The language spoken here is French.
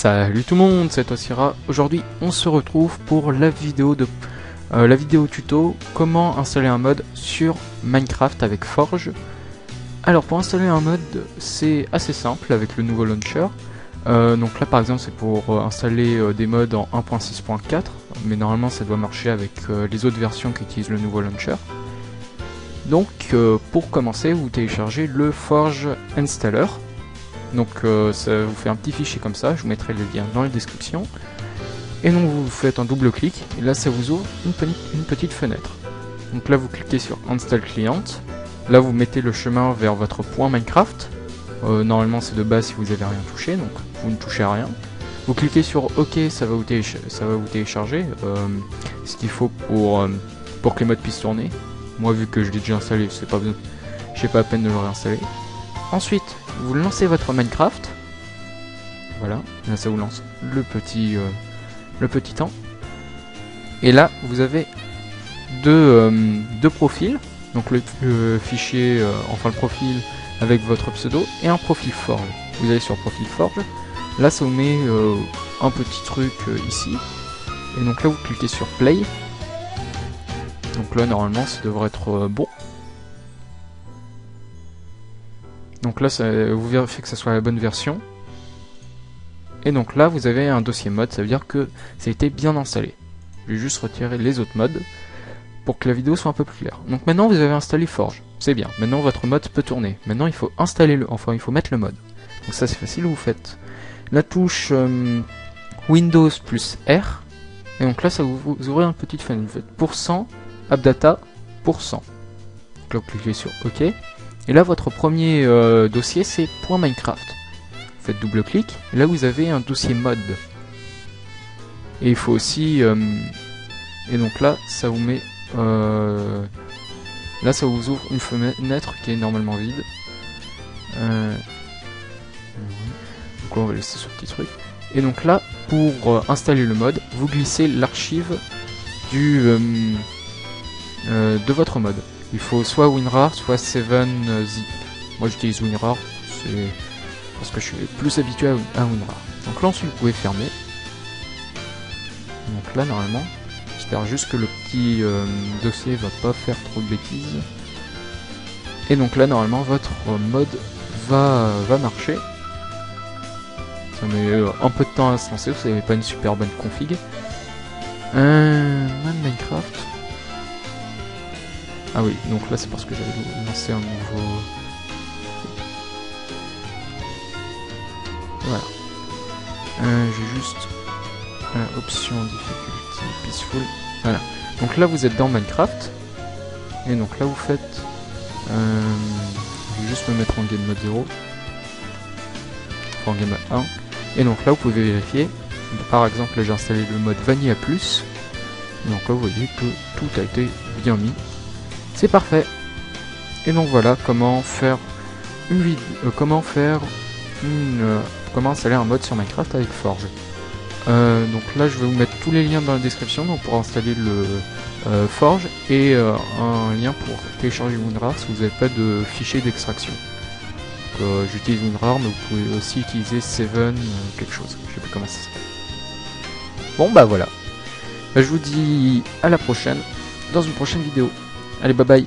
Salut tout le monde, c'est Osira. Aujourd'hui, on se retrouve pour la vidéo tuto comment installer un mod sur Minecraft avec Forge. Alors pour installer un mod, c'est assez simple avec le nouveau launcher. Donc là par exemple c'est pour installer des mods en 1.6.4, mais normalement ça doit marcher avec les autres versions qui utilisent le nouveau launcher. Donc pour commencer, vous téléchargez le Forge Installer. Donc ça vous fait un petit fichier comme ça, je vous mettrai le lien dans la description. Et donc vous faites un double clic, et là ça vous ouvre une petite fenêtre. Donc là vous cliquez sur Install Client, là vous mettez le chemin vers votre point Minecraft. Normalement c'est de base si vous n'avez rien touché, donc vous ne touchez à rien. Vous cliquez sur OK, ça va vous télécharger ce qu'il faut pour que les mods puissent tourner. Moi vu que je l'ai déjà installé, j'ai pas à peine de le réinstaller. Ensuite, vous lancez votre Minecraft. Voilà, là ça vous lance le petit temps. Et là, vous avez deux profils. Donc le fichier, enfin le profil avec votre pseudo et un profil Forge. Vous allez sur profil Forge. Là, ça vous met un petit truc ici. Et donc là, vous cliquez sur Play. Donc là, normalement, ça devrait être bon. Donc là, vous vérifiez que ça soit la bonne version. Et donc là, vous avez un dossier mod, ça veut dire que ça a été bien installé. Je vais juste retirer les autres mods pour que la vidéo soit un peu plus claire. Donc maintenant, vous avez installé Forge. C'est bien. Maintenant, votre mod peut tourner. Maintenant, il faut installer il faut mettre le mod. Donc ça, c'est facile. Vous faites la touche Windows plus R. Et donc là, ça vous ouvrez une petite fenêtre. Vous faites %appdata %. Donc là, vous cliquez sur OK. Et là, votre premier dossier, c'est .minecraft. Vous faites double-clic, et là, vous avez un dossier mod. Et il faut aussi... et donc là, ça vous met... là, ça vous ouvre une fenêtre qui est normalement vide. Donc là, on va laisser ce petit truc. Et donc là, pour installer le mod, vous glissez l'archive de votre mod. Il faut soit WinRAR, soit 7zip. Moi j'utilise WinRAR, c'est parce que je suis plus habitué à WinRAR. Donc là ensuite vous pouvez fermer. Donc là normalement, j'espère juste que le petit dossier va pas faire trop de bêtises. Et donc là normalement votre mod va marcher. Ça met un peu de temps à se lancer, vous n'avez pas une super bonne config. Minecraft. Ah oui, donc là c'est parce que j'avais lancé un nouveau... Voilà. J'ai juste... option difficulty, peaceful. Voilà. Donc là vous êtes dans Minecraft. Et donc là vous faites... je vais juste me mettre en game mode 0. Enfin en game mode 1. Et donc là vous pouvez vérifier. Par exemple là j'ai installé le mode Vanilla Plus. Donc là vous voyez que tout a été bien mis. C'est parfait. Et donc voilà comment faire une vidéo, comment installer un mod sur Minecraft avec Forge. Donc là je vais vous mettre tous les liens dans la description donc pour installer le Forge et un lien pour télécharger WinRAR si vous n'avez pas de fichier d'extraction. J'utilise WinRAR mais vous pouvez aussi utiliser 7 quelque chose. Je sais plus comment ça s'appelle. Bon bah voilà. Je vous dis à la prochaine dans une prochaine vidéo. Allez, bye bye.